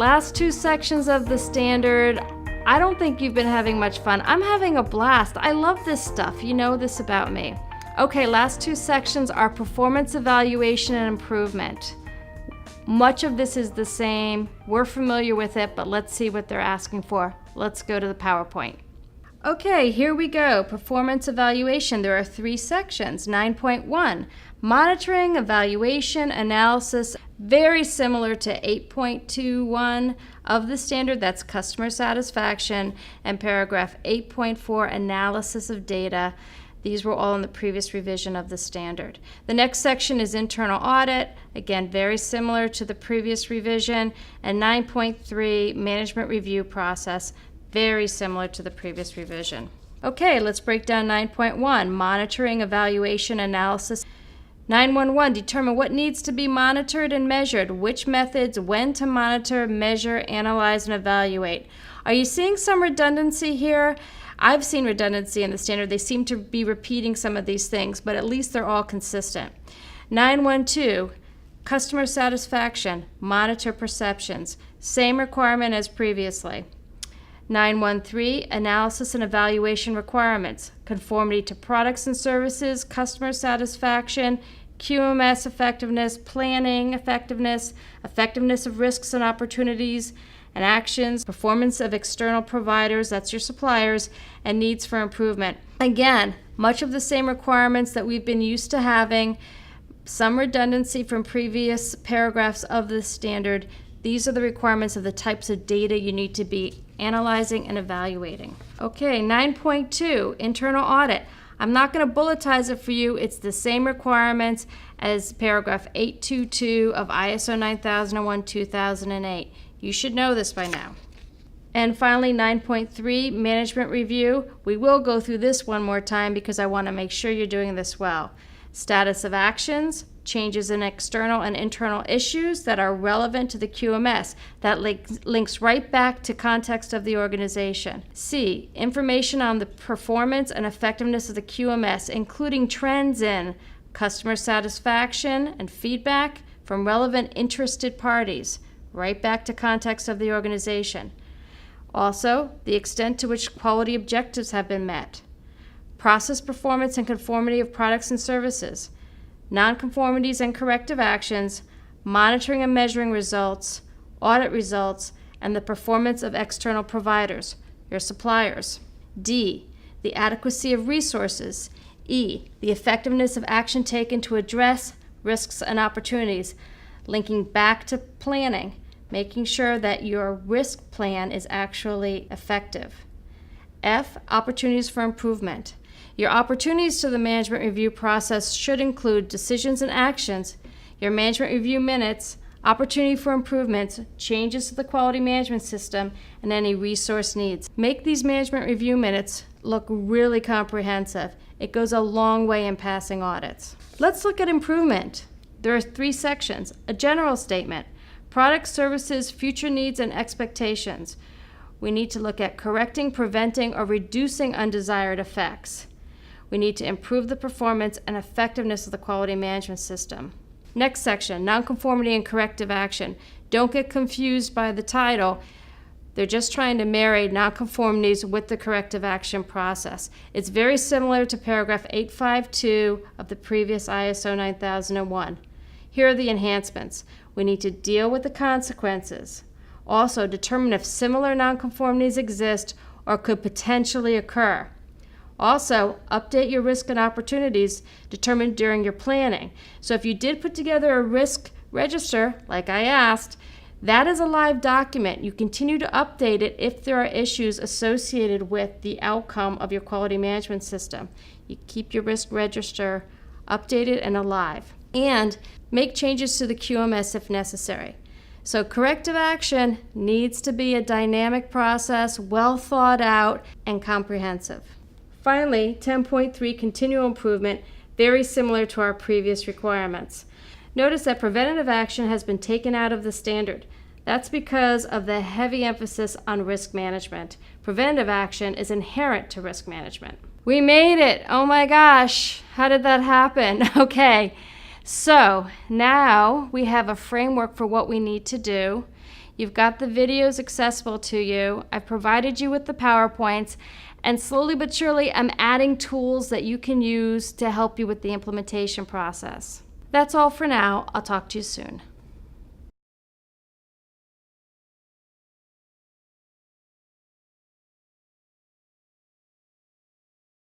last two sections of the standard. I don't think you've been having much fun. I'm having a blast. I love this stuff. You know this about me. Okay, last two sections are performance evaluation and improvement. Much of this is the same. We're familiar with it, but let's see what they're asking for. Let's go to the PowerPoint. Okay, here we go. Performance evaluation. There are three sections. 9.1, monitoring, evaluation, analysis. Very similar to 8.21 of the standard, that's customer satisfaction, and paragraph 8.4, analysis of data. These were all in the previous revision of the standard. The next section is internal audit. Again, very similar to the previous revision. And 9.3, management review process. Very similar to the previous revision. Okay, let's break down 9.1, monitoring, evaluation, analysis. 9.1, determine what needs to be monitored and measured, which methods, when to monitor, measure, analyze, and evaluate. Are you seeing some redundancy here? I've seen redundancy in the standard. They seem to be repeating some of these things, but at least they're all consistent. 9.1.2, customer satisfaction, monitor perceptions. Same requirement as previously. 9.1.3, analysis and evaluation requirements, conformity to products and services, customer satisfaction, QMS effectiveness, planning effectiveness, effectiveness of risks and opportunities and actions, performance of external providers, that's your suppliers, and needs for improvement. Again, much of the same requirements that we've been used to having, some redundancy from previous paragraphs of the standard. These are the requirements of the types of data you need to be analyzing and evaluating. Okay, 9.2, internal audit. I'm not going to bulletize it for you. It's the same requirements as paragraph 822 of ISO 9001-2008. You should know this by now. And finally, 9.3, management review. We will go through this one more time because I want to make sure you're doing this well. Status of actions, changes in external and internal issues that are relevant to the QMS. That links right back to context of the organization. C, information on the performance and effectiveness of the QMS, including trends in customer satisfaction and feedback from relevant interested parties, right back to context of the organization. Also, the extent to which quality objectives have been met. Process performance and conformity of products and services, nonconformities and corrective actions, monitoring and measuring results, audit results, and the performance of external providers, your suppliers. D, the adequacy of resources. E, the effectiveness of action taken to address risks and opportunities, linking back to planning, making sure that your risk plan is actually effective. F, opportunities for improvement. Your opportunities to the management review process should include decisions and actions, your management review minutes, opportunity for improvements, changes to the quality management system, and any resource needs. Make these management review minutes look really comprehensive. It goes a long way in passing audits. Let's look at improvement. There are three sections: a general statement, products, services, future needs, and expectations. We need to look at correcting, preventing, or reducing undesired effects. We need to improve the performance and effectiveness of the quality management system. Next section, nonconformity and corrective action. Don't get confused by the title. They're just trying to marry nonconformities with the corrective action process. It's very similar to paragraph 852 of the previous ISO 9001. Here are the enhancements. We need to deal with the consequences. Also, determine if similar nonconformities exist or could potentially occur. Also, update your risk and opportunities determined during your planning. So if you did put together a risk register, like I asked, that is a live document. You continue to update it if there are issues associated with the outcome of your quality management system. You keep your risk register updated and alive. And make changes to the QMS if necessary. So corrective action needs to be a dynamic process, well thought out, and comprehensive. Finally, 10.3, continual improvement, very similar to our previous requirements. Notice that preventative action has been taken out of the standard. That's because of the heavy emphasis on risk management. Preventative action is inherent to risk management. We made it! Oh my gosh, how did that happen? Okay, so now we have a framework for what we need to do. You've got the videos accessible to you. I've provided you with the PowerPoints, and slowly but surely I'm adding tools that you can use to help you with the implementation process. That's all for now. I'll talk to you soon.